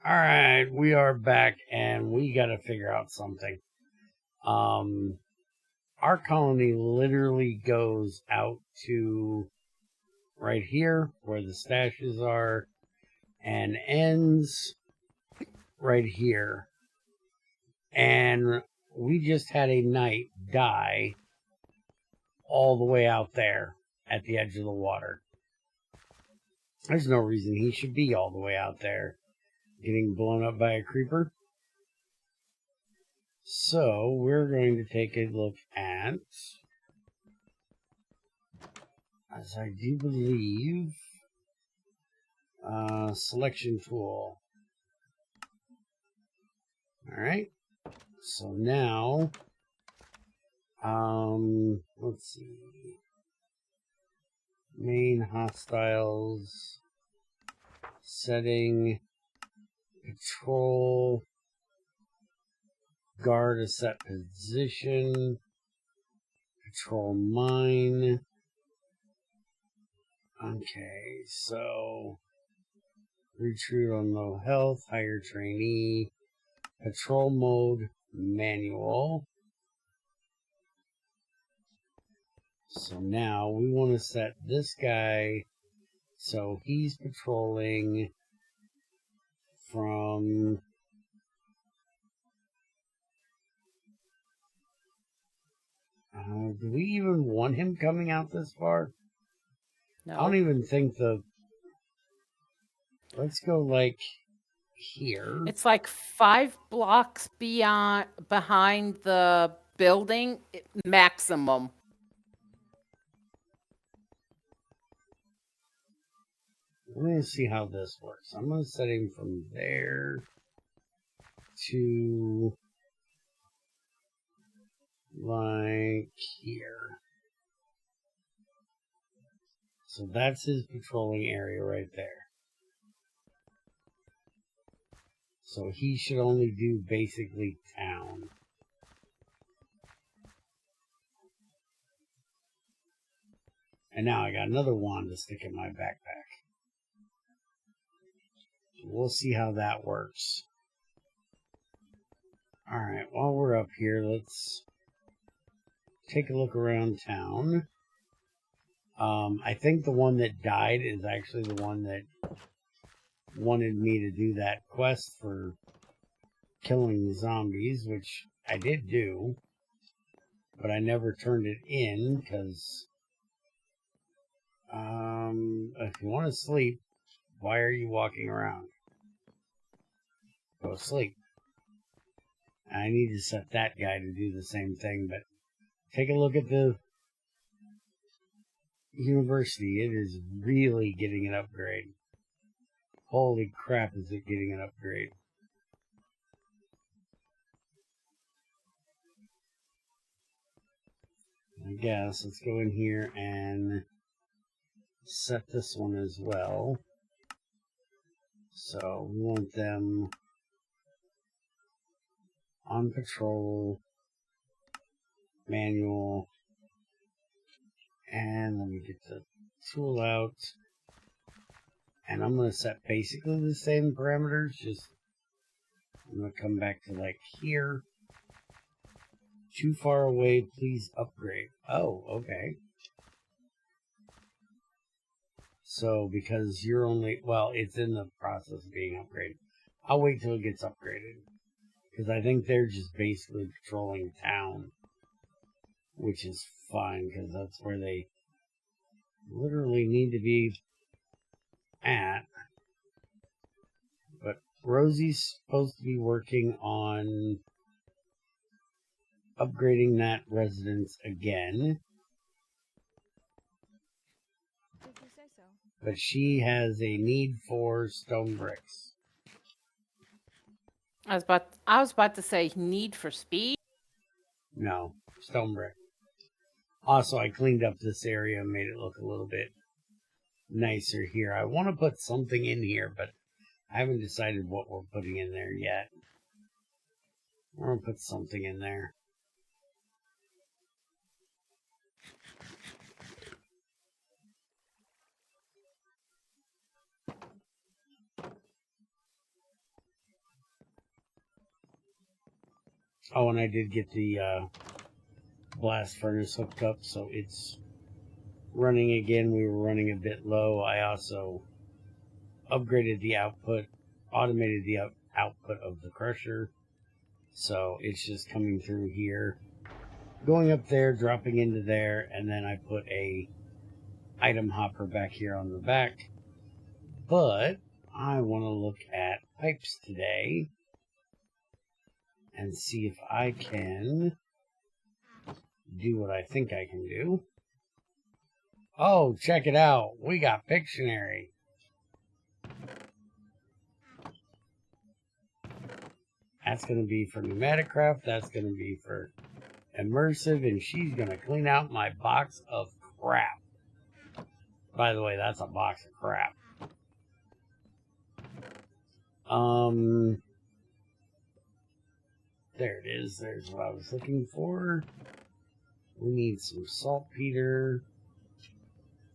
Alright, we are back and we gotta figure out something. Our colony literally goes out to right here where the stashes are and ends right here. And we just had a knight die all the way out there at the edge of the water. There's no reason he should be all the way out there getting blown up by a creeper. So we're going to take a look at, as I do believe, selection tool. Alright, so now, let's see, main hostiles, setting, patrol, guard a set position, patrol mine. Okay, so recruit on low health, hire trainee, patrol mode, manual. So now we want to set this guy so he's patrolling from do we even want him coming out this far? No. I don't even think let's go like here. It's like 5 blocks behind the building, maximum. Let me see how this works. I'm going to set him from there to like here. So that's his patrolling area right there. So he should only do basically town. And now I got another wand to stick in my backpack. We'll see how that works. Alright, while we're up here, let's take a look around town. I think the one that died is actually the one that wanted me to do that quest for killing the zombies, which I did do, but I never turned it in because if you want to sleep, why are you walking around? Go sleep. I need to set that guy to do the same thing, but take a look at the university. It is really getting an upgrade. Holy crap, is it getting an upgrade. I guess let's go in here and set this one as well. So we want them on patrol, manual, and let me get the tool out. And I'm going to set basically the same parameters, just I'm going to come back to like here. Too far away, please upgrade. Oh, okay. So because you're only, well, it's in the process of being upgraded. I'll wait till it gets upgraded. Because I think they're just basically patrolling town. Which is fine, because that's where they literally need to be at. But Rosie's supposed to be working on upgrading that residence again. Did you say so? But she has a need for stone bricks. I was about to say need for speed. No, stone brick. Also, I cleaned up this area and made it look a little bit nicer here. I want to put something in here, but I haven't decided what we're putting in there yet. I'm going to put something in there. Oh, and I did get the blast furnace hooked up, so it's running again. We were running a bit low. I also upgraded the output, automated the output of the crusher, so it's just coming through here, going up there, dropping into there, and then I put a item hopper back here on the back. But I want to look at pipes today and see if I can do what I think I can do. Oh, check it out. We got Pictionary. That's going to be for pneumatic craft. That's going to be for immersive. And she's going to clean out my box of crap. By the way, that's a box of crap. There it is. There's what I was looking for. We need some saltpeter.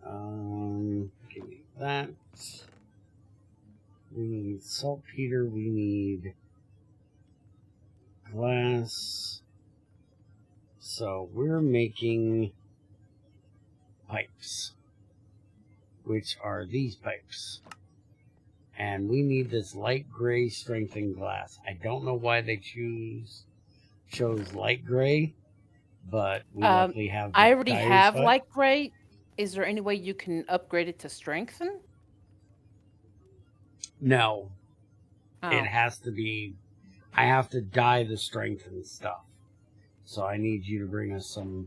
Give me that. We need saltpeter. We need glass. So we're making pipes, which are these pipes. And we need this light gray strengthened glass. I don't know why they chose light gray, but we luckily have the I already tires have hut. light gray. Is there any way you can upgrade it to strengthen? No, Oh. it has to be. I have to dye the strengthened stuff. So I need you to bring us some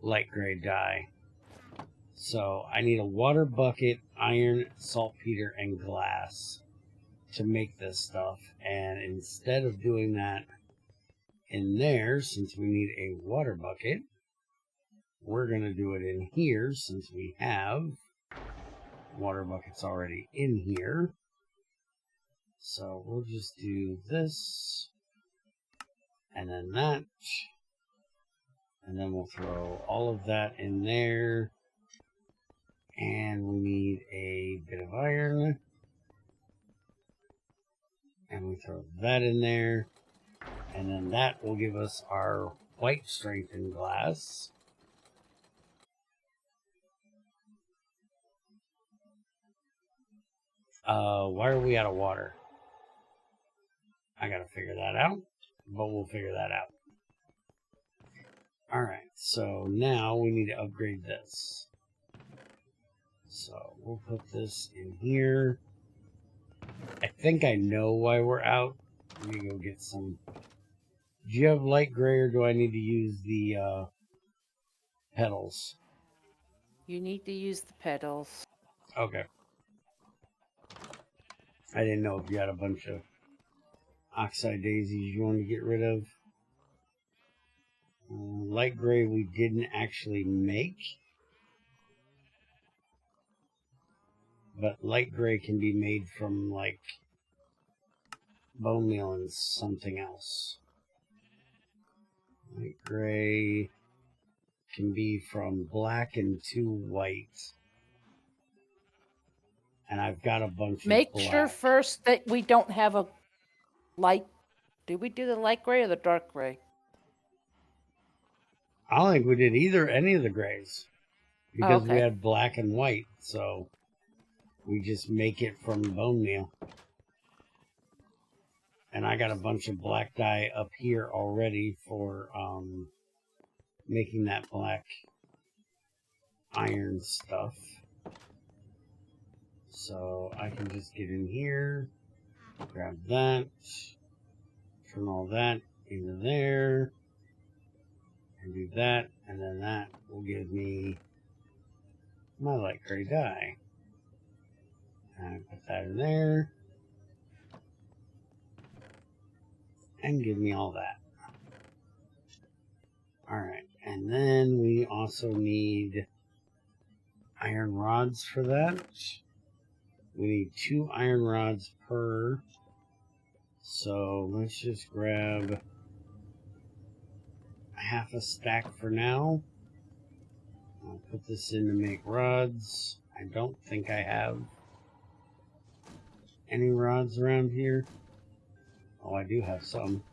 light gray dye. So I need a water bucket, iron, saltpeter, and glass to make this stuff. And instead of doing that in there, since we need a water bucket, we're going to do it in here since we have water buckets already in here. So we'll just do this, and then that, and then we'll throw all of that in there. And we need a bit of iron. And we throw that in there. And then that will give us our white strengthened glass. Why are we out of water? I gotta figure that out. But we'll figure that out. Alright, so now we need to upgrade this. So we'll put this in here. I think I know why we're out. Let me go get some. Do you have light gray or do I need to use the pedals? You need to use the pedals. Okay. I didn't know if you had a bunch of oxide daisies you wanted to get rid of. Light gray we didn't actually make. But light gray can be made from, like, bone meal and something else. Light gray can be from black and 2 white. And I've got a bunch Make of black. sure first that we don't have a light. Did we do the light gray or the dark gray? I don't think we did any of the grays. Because we okay. had black and white, so we just make it from bone meal. And I got a bunch of black dye up here already for making that black iron stuff. So I can just get in here, grab that, turn all that into there, and do that, and then that will give me my light gray dye. And put that in there. And give me all that. Alright, and then we also need iron rods for that. We need 2 iron rods per. So let's just grab half a stack for now. I'll put this in to make rods. I don't think I have any rods around here. Oh, I do have some.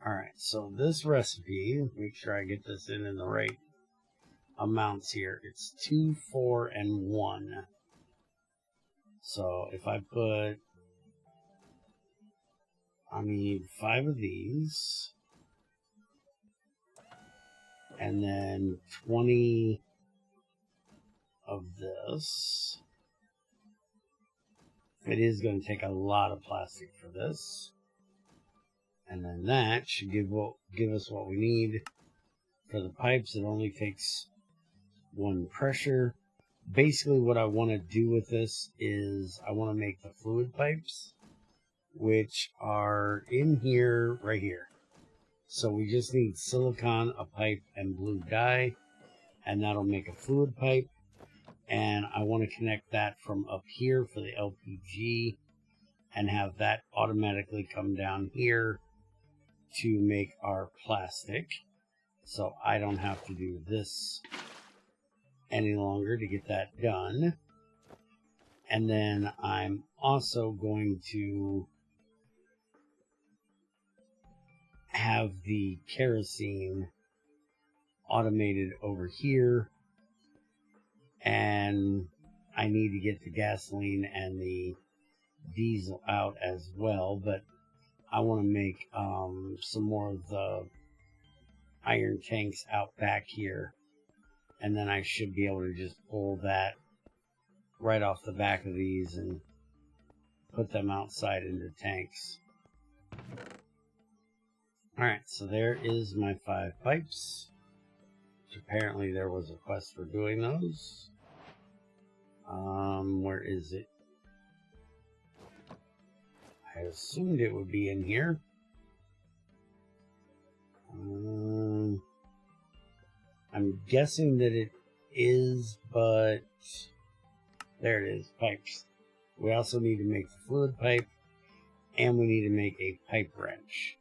Alright, so this recipe, make sure I get this in the right amounts here. It's 2, 4, and 1. So if I put, I need 5 of these, and then 20 of this. It is going to take a lot of plastic for this. And then that should give us what we need. For the pipes, it only takes 1 pressure. Basically, what I want to do with this is I want to make the fluid pipes, which are in here, right here. So we just need silicone, a pipe, and blue dye, and that'll make a fluid pipe. And I want to connect that from up here for the LPG and have that automatically come down here to make our plastic. So I don't have to do this any longer to get that done. And then I'm also going to have the kerosene automated over here. And I need to get the gasoline and the diesel out as well, but I want to make some more of the iron tanks out back here, and then I should be able to just pull that right off the back of these and put them outside into tanks. Alright, so there is my 5 pipes, which apparently there was a quest for doing those. Where is it? I assumed it would be in here. I'm guessing that it is, but there it is, pipes. We also need to make the fluid pipe, and we need to make a pipe wrench.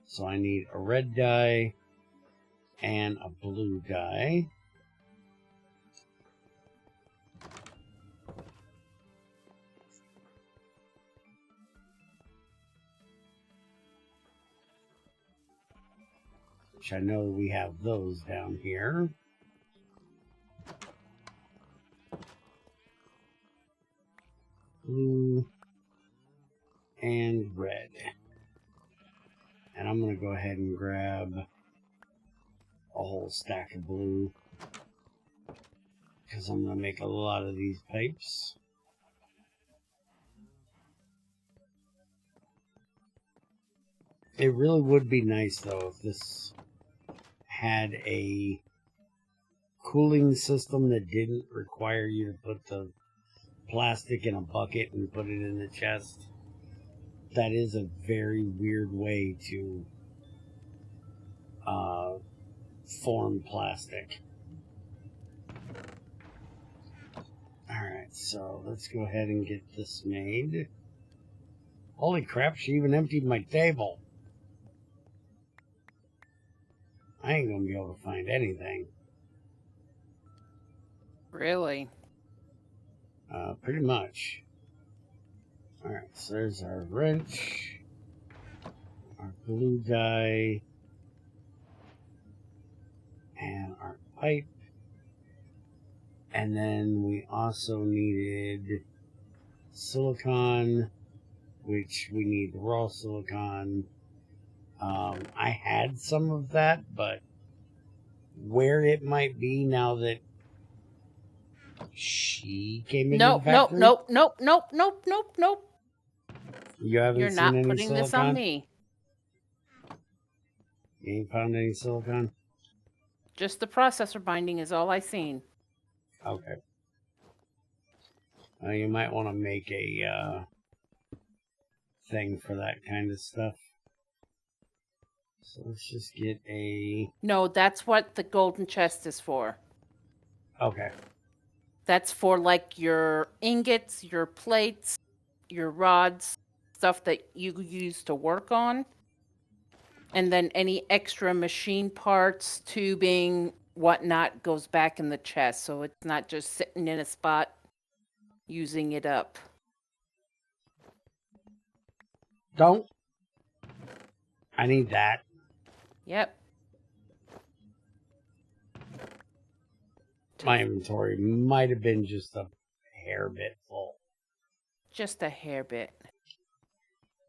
So I need a red dye and a blue dye. Which I know we have those down here. Blue and red. And I'm going to go ahead and grab a whole stack of blue, because I'm going to make a lot of these pipes. It really would be nice, though, if this had a cooling system that didn't require you to put the plastic in a bucket and put it in the chest. That is a very weird way to form plastic. Alright, so let's go ahead and get this made. Holy crap, she even emptied my table. I ain't gonna be able to find anything. Really? Pretty much. Alright, so there's our wrench, our blue dye, and our pipe. And then we also needed silicone, which we need raw silicone. I had some of that, but where it might be now that she came into the factory? Nope. You haven't You're seen not any putting silicone? this on me. You ain't found any silicone? Just the processor binding is all I seen. Okay. You might want to make a thing for that kind of stuff. So let's just get a... No, that's what the golden chest is for. Okay. That's for like your ingots, your plates, your rods, stuff that you use to work on. And then any extra machine parts, tubing, whatnot goes back in the chest. So it's not just sitting in a spot using it up. Don't. I need that. Yep. My inventory might have been just a hair bit full. Just a hair bit.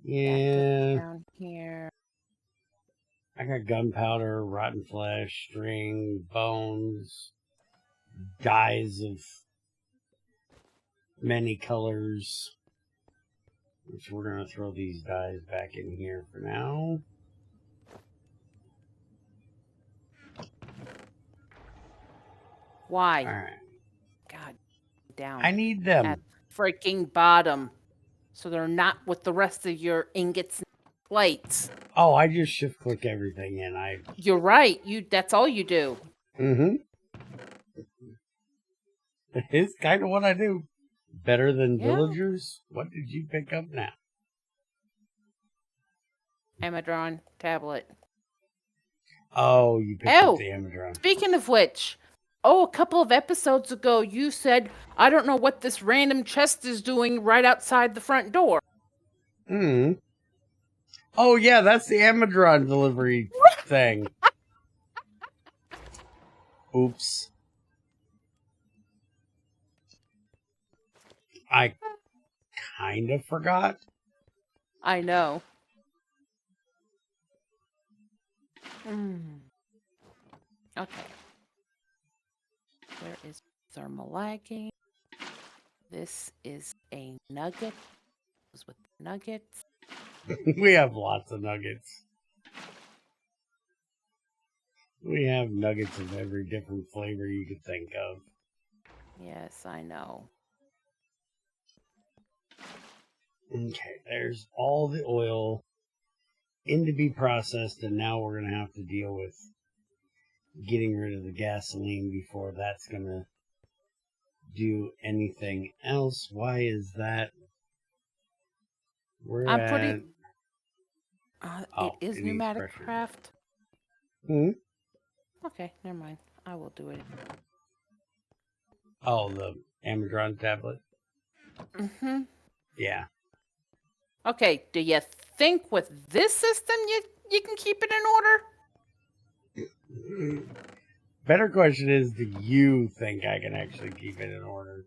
Yeah. Down here. I got gunpowder, rotten flesh, string, bones, dyes of many colors. Which we're going to throw these dyes back in here for now. Why? Alright. God, down. I need them. At freaking bottom. So they're not with the rest of your ingots and plates. Oh, I just shift click everything in. You're right. That's all you do. Mm-hmm. It's kind of what I do. Better than villagers? What did you pick up now? Amadron tablet. Oh, you picked up the Amadron. Speaking of which, a couple of episodes ago, you said, I don't know what this random chest is doing right outside the front door. Hmm. Oh, yeah, that's the Amadron delivery thing. Oops. I kind of forgot. I know. Okay. There is thermal lagging. This is a nugget. With nuggets. We have lots of nuggets. We have nuggets of every different flavor you could think of. Yes, I know. Okay, there's all the oil in to be processed, and now we're going to have to deal with getting rid of the gasoline before that's going to do anything else. Why is that? It is pneumatic pressure. craft. Hmm? Okay, never mind. I will do it. Oh, the Amadron tablet? Mm-hmm. Yeah. Okay, do you think with this system you can keep it in order? Better question is, do you think I can actually keep it in order?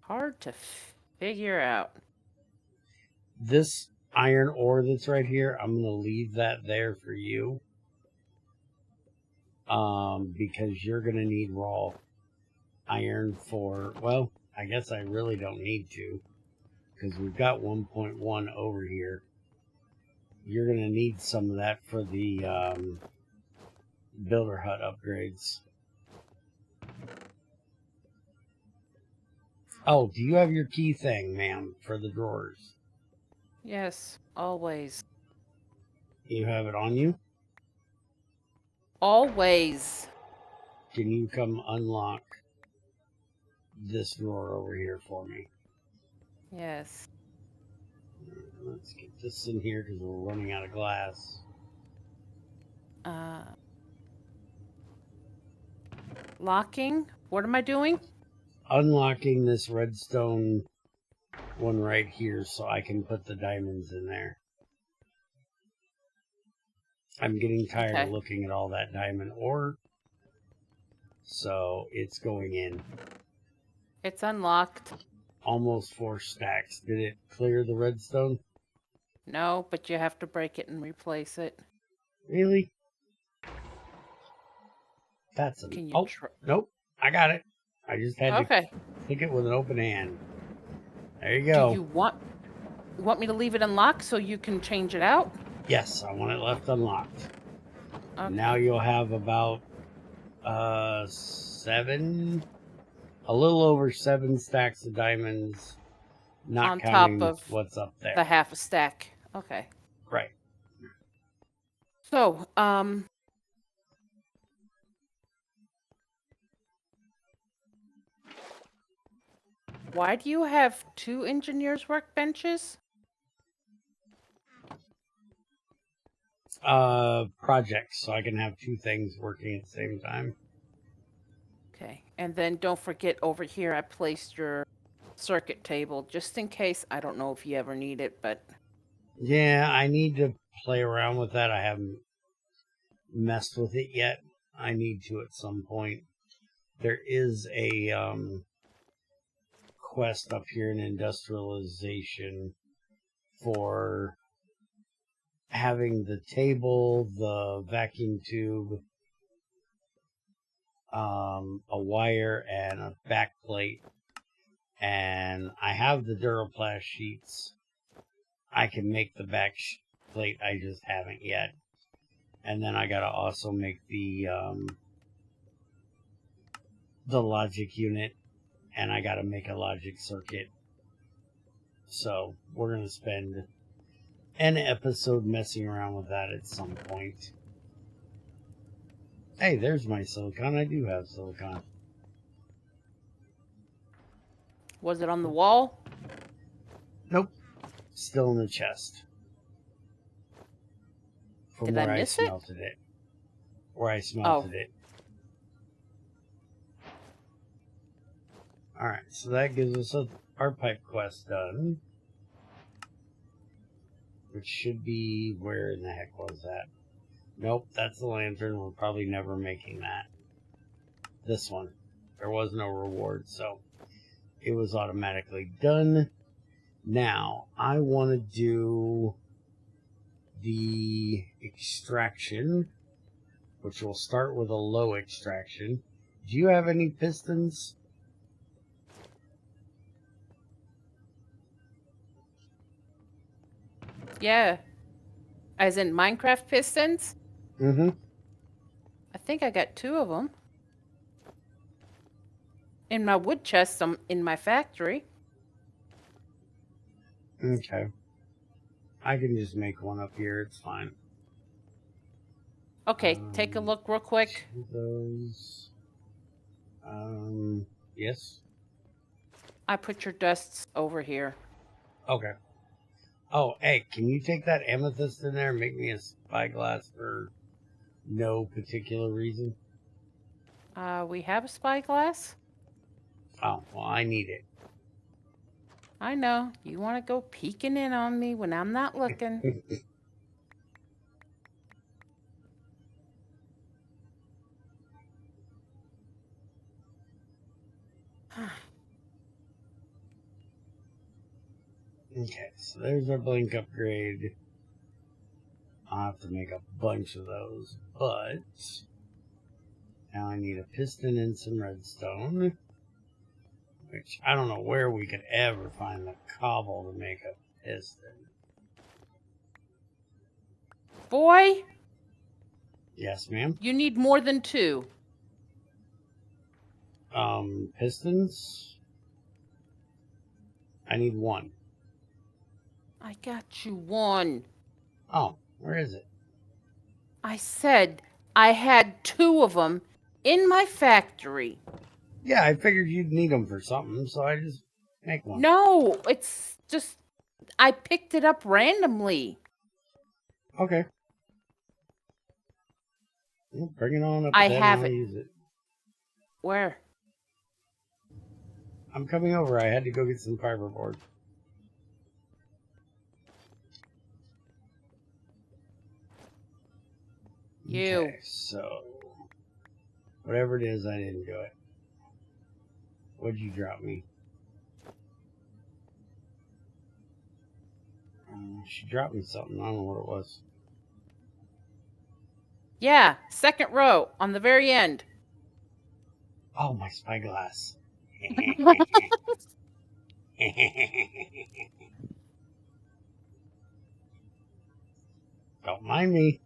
Hard to figure out. This iron ore that's right here, I'm going to leave that there for you. Because you're going to need raw iron for, well, I guess I really don't need to. Because we've got 1.1 over here. You're going to need some of that for the builder hut upgrades. Oh, do you have your key thing, ma'am, for the drawers? Yes, always. You have it on you? Always. Can you come unlock this drawer over here for me? Yes. Let's get this in here because we're running out of glass. Locking? What am I doing? Unlocking this redstone one right here so I can put the diamonds in there. I'm getting tired of looking at all that diamond ore. So it's going in. It's unlocked. Almost 4 stacks. Did it clear the redstone? No, but you have to break it and replace it. Really? That's a... nope. I got it. I just had to pick it with an open hand. There you go. Do you want me to leave it unlocked so you can change it out? Yes, I want it left unlocked. Okay. Now you'll have about 7, a little over 7 stacks of diamonds, not on counting top of what's up there. The half a stack. Okay. Right. So, why do you have 2 engineers' workbenches? Projects, so I can have 2 things working at the same time. Okay, and then don't forget over here I placed your circuit table just in case. I don't know if you ever need it, but Yeah, I need to play around with that. I haven't messed with it yet. I need to at some point. There is a quest up here in industrialization for having the table, the vacuum tube, a wire, and a back plate. And I have the Duraplast sheets. I can make the back plate, I just haven't yet. And then I gotta also make the logic unit, and I gotta make a logic circuit. So we're gonna spend an episode messing around with that at some point. Hey, there's my silicon. I do have silicon. Was it on the wall? Nope. Still in the chest. From Did where I miss it? smelted it. Where I smelted it. Alright, so that gives us our pipe quest done. Which should be... Where in the heck was that? Nope, that's the lantern. We're probably never making that. This one. There was no reward, so it was automatically done. Now, I want to do the extraction, which will start with a low extraction. Do you have any pistons? Yeah. As in Minecraft pistons? Mm-hmm. I think I got 2 of them. In my wood chest, in my factory. Okay. I can just make one up here. It's fine. Okay, take a look real quick. Those. Yes. I put your dusts over here. Okay. Oh, hey, can you take that amethyst in there and make me a spyglass for no particular reason? We have a spyglass? Oh, well, I need it. I know. You want to go peeking in on me when I'm not looking. Okay, so there's our blink upgrade. I'll have to make a bunch of those, but now I need a piston and some redstone, which I don't know where we could ever find the cobble to make a piston. Boy, Yes, ma'am. you need more than 2. Pistons? I need 1. I got you 1. Oh, where is it? I said I had 2 of them in my factory. Yeah, I figured you'd need them for something, so I just make one. No, it's just I picked it up randomly. Okay. Well, bring it on up. I then have I'll it. use it. Where? I'm coming over. I had to go get some fiberboard. You. Okay, so whatever it is, I didn't do it. What'd you drop me? She dropped me something. I don't know what it was. Yeah, 2nd row on the very end. Oh, my spyglass. Don't mind me.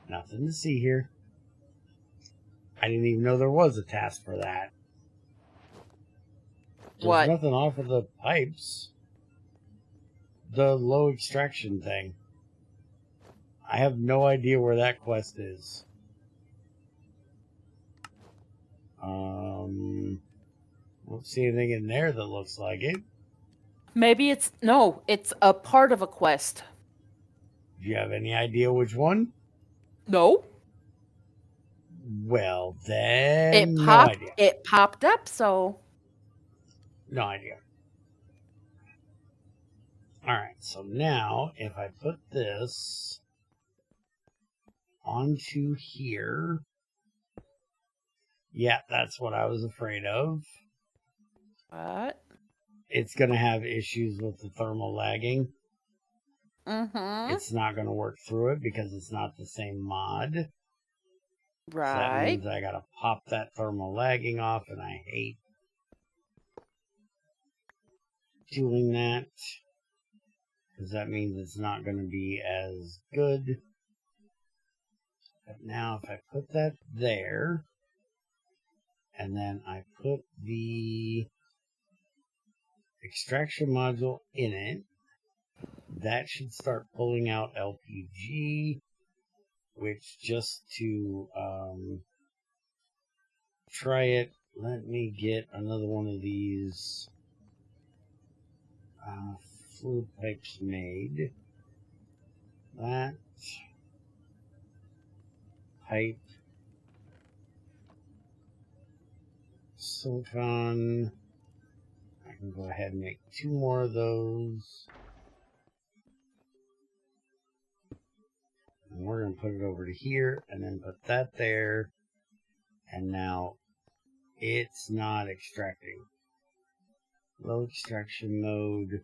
Nothing to see here. I didn't even know there was a task for that. There's What? nothing off of the pipes. The low extraction thing. I have no idea where that quest is. Don't see anything in there that looks like it. Maybe it's a part of a quest. Do you have any idea which one? No. Well, then, no idea. It popped up, so No idea. Alright, so now if I put this onto here, yeah, that's what I was afraid of. What? It's going to have issues with the thermal lagging. Mm-hmm. It's not going to work through it because it's not the same mod. So that Right. means I got to pop that thermal lagging off, and I hate doing that because that means it's not going to be as good. But now if I put that there, and then I put the extraction module in it, that should start pulling out LPG, which just to try it, let me get another one of these fluid pipes made. That pipe, silicon. I can go ahead and make 2 more of those. And we're going to put it over to here and then put that there. And now it's not extracting. Low extraction mode.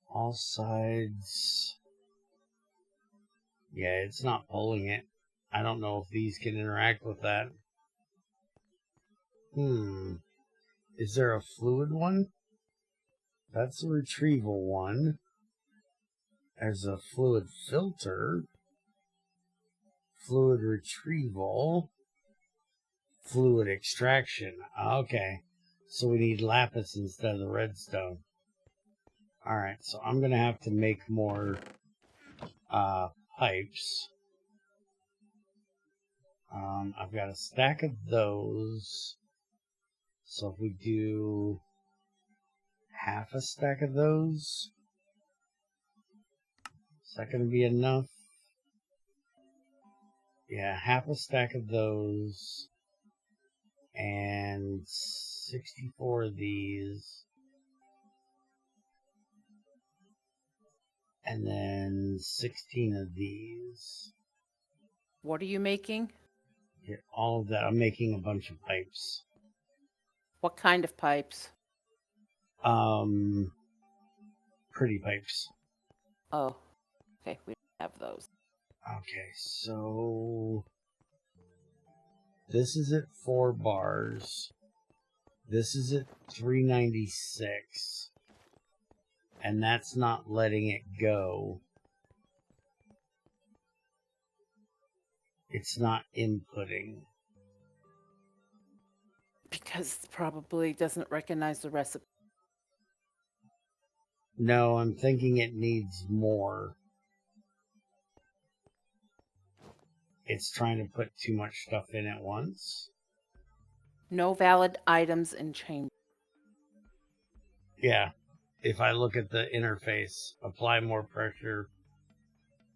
All sides. Yeah, it's not pulling it. I don't know if these can interact with that. Is there a fluid one? That's a retrieval one. There's a fluid filter. Fluid retrieval. Fluid extraction. Okay. So we need lapis instead of the redstone. Alright, so I'm going to have to make more pipes. I've got a stack of those. So if we do half a stack of those, is that going to be enough? Yeah, half a stack of those. And 64 of these. And then 16 of these. What are you making? Get all of that. I'm making a bunch of pipes. What kind of pipes? Pretty pipes. Oh, okay. We don't have those. Okay, so this is at 4 bars. This is at 396. And that's not letting it go. It's not inputting. Because it probably doesn't recognize the recipe. No, I'm thinking it needs more. It's trying to put too much stuff in at once. No valid items in chamber. Yeah. If I look at the interface, apply more pressure,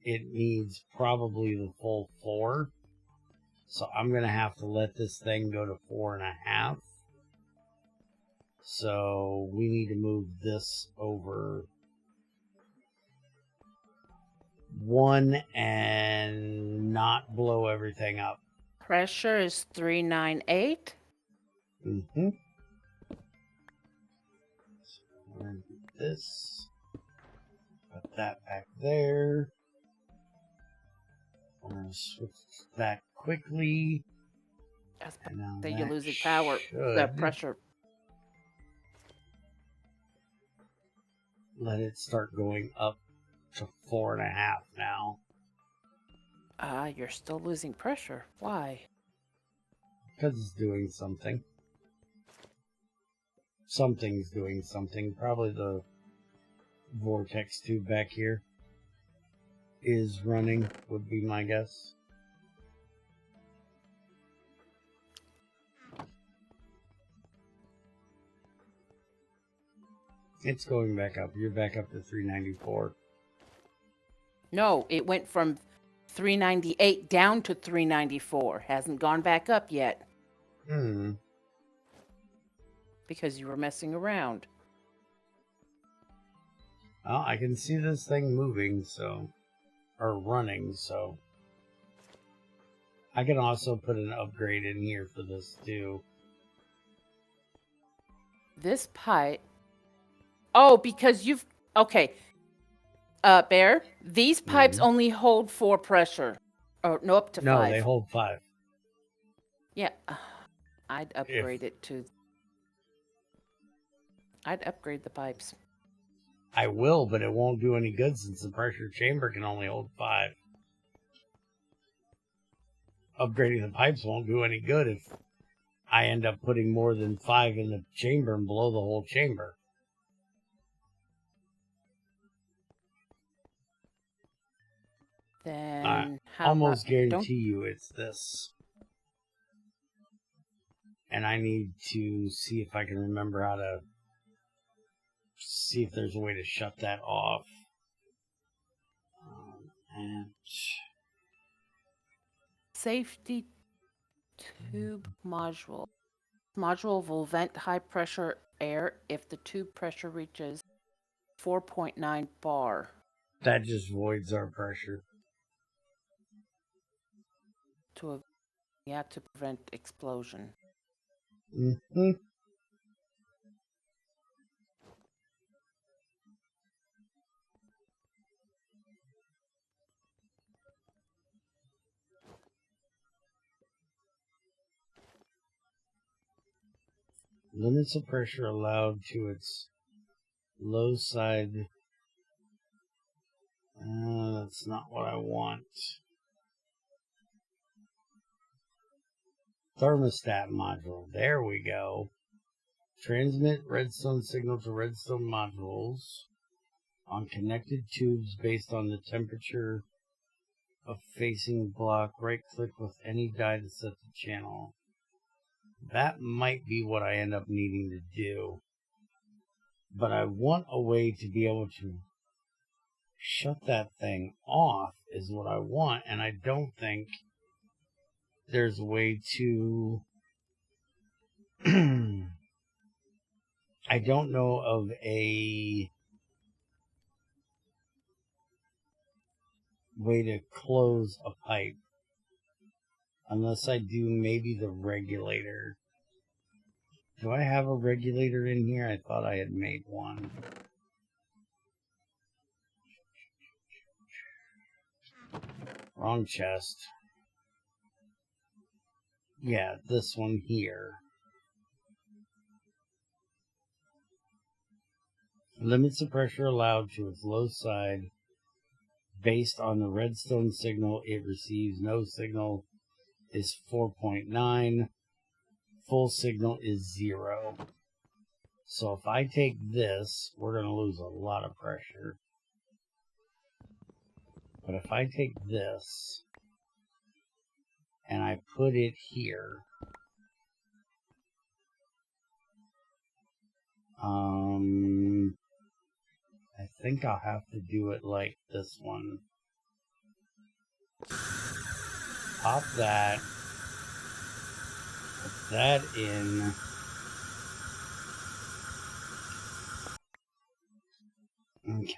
it needs probably the full 4. So I'm going to have to let this thing go to 4.5. So we need to move this over 1 and not blow everything up. Pressure is 398. Mm-hmm. So we're going to do this. Put that back there. We're going to switch that quickly. That's And now that that you're losing power. The should pressure. let it start going up to 4.5 now. You're still losing pressure. Why? Because it's doing something. Something's doing something. Probably the vortex tube back here is running, would be my guess. It's going back up. You're back up to 394. No, it went from 398 down to 394. Hasn't gone back up yet. Because you were messing around. Well, I can see this thing moving, so... or running, so... I can also put an upgrade in here for this, too. This pipe... Oh, because you've... Okay. Bear, these pipes only hold 4 pressure. Or, no, up to 5. No, they hold 5. Yeah. I'd upgrade it to... I'd upgrade the pipes. I will, but it won't do any good since the pressure chamber can only hold 5. Upgrading the pipes won't do any good if I end up putting more than 5 in the chamber and blow the whole chamber. Then how almost about, guarantee you it's this. And I need to see if I can remember how to see if there's a way to shut that off. And safety tube module. Module will vent high pressure air if the tube pressure reaches 4.9 bar. that just voids our pressure. To prevent explosion. Mm-hmm. Limits of pressure allowed to its low side. That's not what I want. Thermostat module. There we go. Transmit redstone signal to redstone modules on connected tubes based on the temperature of facing block. Right click with any die to set the channel. That might be what I end up needing to do. But I want a way to be able to shut that thing off is what I want. And I don't think there's a way to... I don't know of a way to close a pipe. Unless I do maybe the regulator. Do I have a regulator in here? I thought I had made one. Wrong chest. Yeah, this one here. Limits the pressure allowed to its low side based on the redstone signal it receives. No signal is 4.9. Full signal is 0. So if I take this, we're going to lose a lot of pressure. But if I take this and I put it here, I think I'll have to do it like this one. Pop that. Put that in. Okay.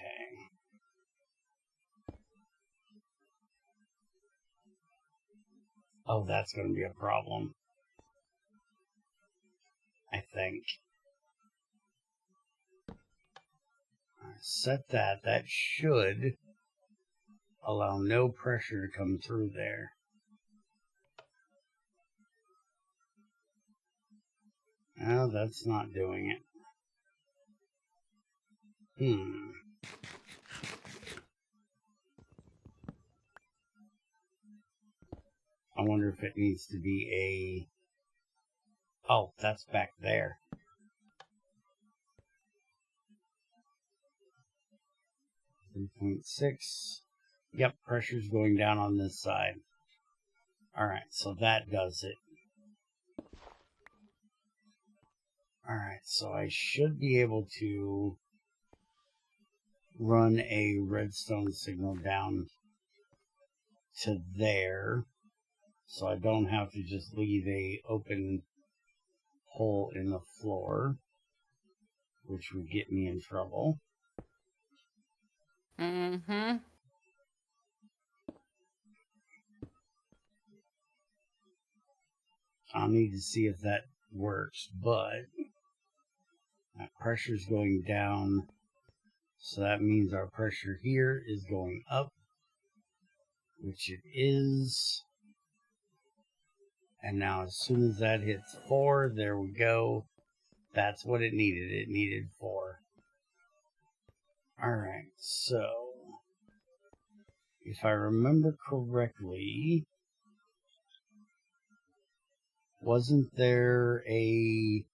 Oh, that's going to be a problem. I think. Set that. That should allow no pressure to come through there. No, that's not doing it. I wonder if it needs to be a... Oh, that's back there. 3.6. Yep, pressure's going down on this side. Alright, so that does it. Alright, so I should be able to run a redstone signal down to there. So I don't have to just leave a open hole in the floor, which would get me in trouble. Mm-hmm. I'll need to see if that works, but that pressure's going down, so that means our pressure here is going up, which it is. And now as soon as that hits 4, there we go. That's what it needed. It needed 4. Alright, so if I remember correctly, wasn't there a...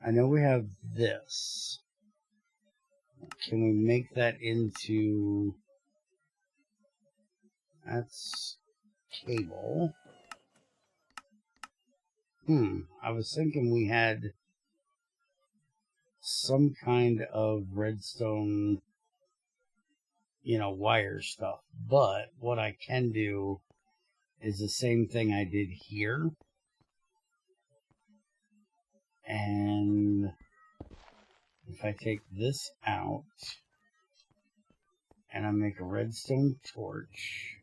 I know we have this. Can we make that into... That's cable. I was thinking we had some kind of redstone, wire stuff. But what I can do is the same thing I did here. And if I take this out and I make a redstone torch,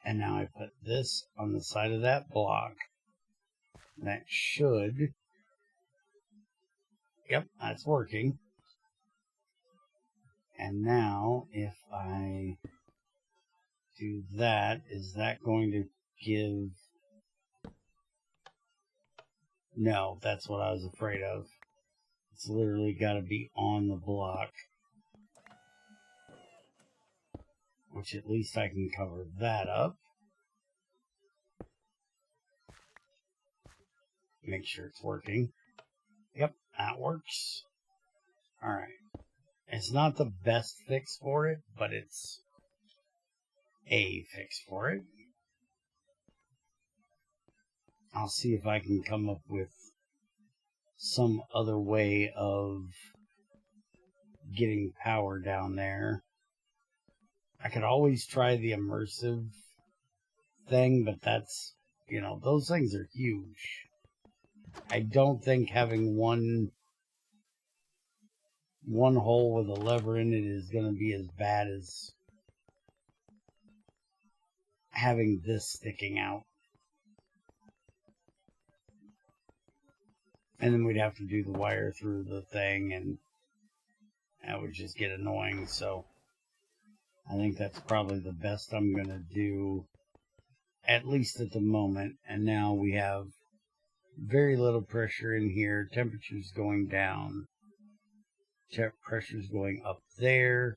and now I put this on the side of that block, that should... Yep, that's working. And now, if I do that, is that going to give... No, that's what I was afraid of. It's literally got to be on the block. Which at least I can cover that up. Make sure it's working. Yep, that works. Alright. It's not the best fix for it, but it's a fix for it. I'll see if I can come up with some other way of getting power down there. I could always try the immersive thing, but that's, those things are huge. I don't think having one hole with a lever in it is going to be as bad as having this sticking out. And then we'd have to do the wire through the thing, and that would just get annoying. So I think that's probably the best I'm going to do, at least at the moment. And now we have very little pressure in here. Temperature's going down. Pressure's going up there.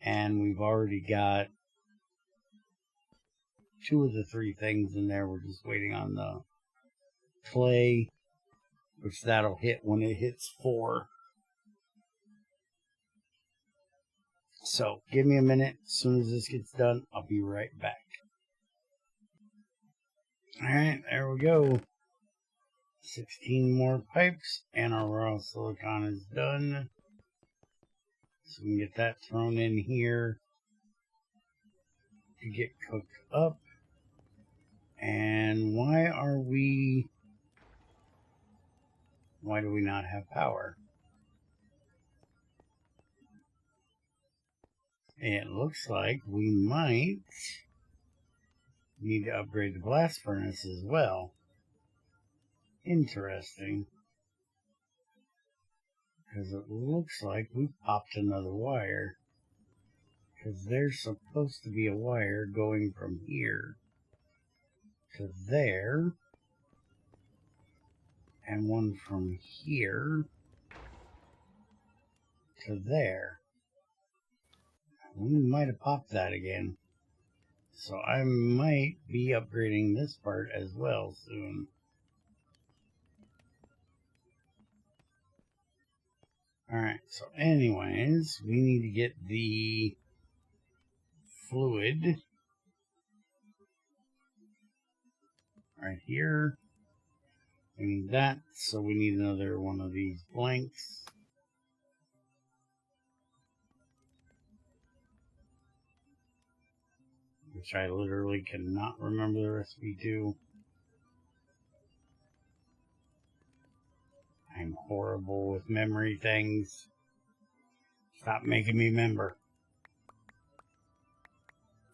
And we've already got 2 of the 3 things in there. We're just waiting on the clay, which that'll hit when it hits 4. So, give me a minute. As soon as this gets done, I'll be right back. Alright, there we go. 16 more pipes, and our raw silicon is done. So we can get that thrown in here to get cooked up. And why do we not have power? It looks like we might need to upgrade the blast furnace as well. Interesting. Because it looks like we popped another wire. Because there's supposed to be a wire going from here to there. And one from here to there. We might have popped that again. So I might be upgrading this part as well soon. Alright, so anyways, we need to get the fluid right here. We need that, so we need another one of these blanks. which I literally cannot remember the recipe to. I'm horrible with memory things. Stop making me remember.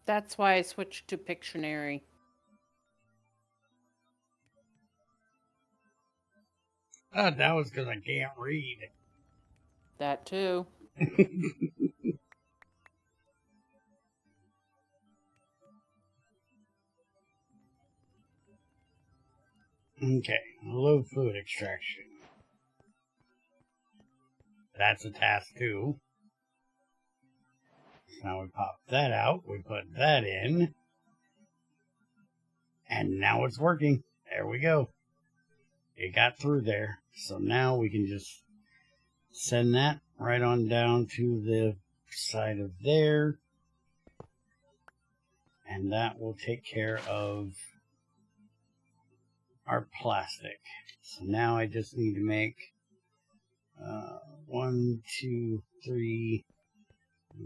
That's why I switched to Pictionary. Oh, that was because I can't read. That too. Okay, low food extraction. That's a task too. So now we pop that out, we put that in, and now it's working. There we go. It got through there. So now we can just send that right on down to the side of there. And that will take care of our plastic. So now I just need to make 1, 2, 3,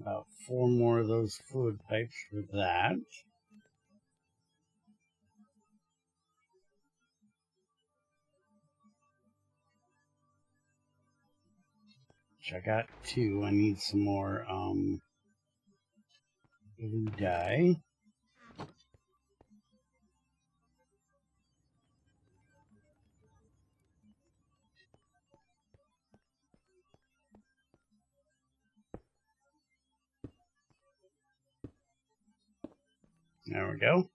about 4 more of those fluid pipes for that. Which I got 2. I need some more blue dye. There we go.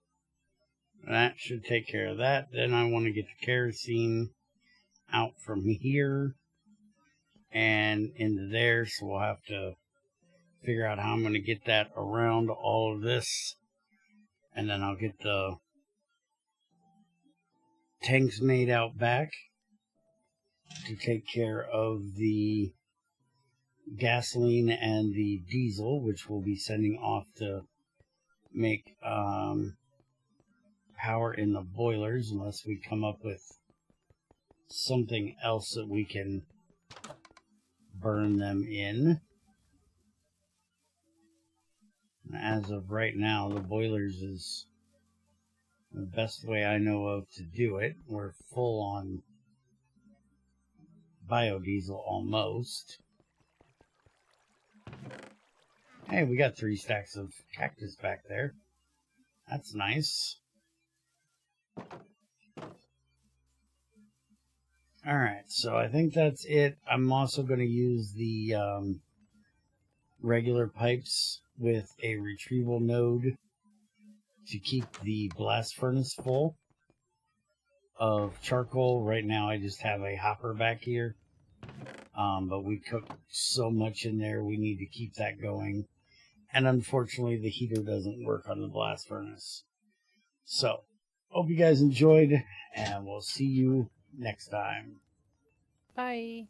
That should take care of that. Then I want to get the kerosene out from here and into there. So we'll have to figure out how I'm going to get that around all of this. And then I'll get the tanks made out back to take care of the gasoline and the diesel, which we'll be sending off to make power in the boilers, unless we come up with something else that we can burn them in. As of right now, the boilers is the best way I know of to do it. We're full on biodiesel almost. Hey, we got 3 stacks of cactus back there. That's nice. Alright, so I think that's it. I'm also going to use the regular pipes with a retrieval node to keep the blast furnace full of charcoal. Right now I just have a hopper back here. But we cook so much in there, we need to keep that going. And unfortunately, the heater doesn't work on the blast furnace. So, hope you guys enjoyed, and we'll see you next time. Bye.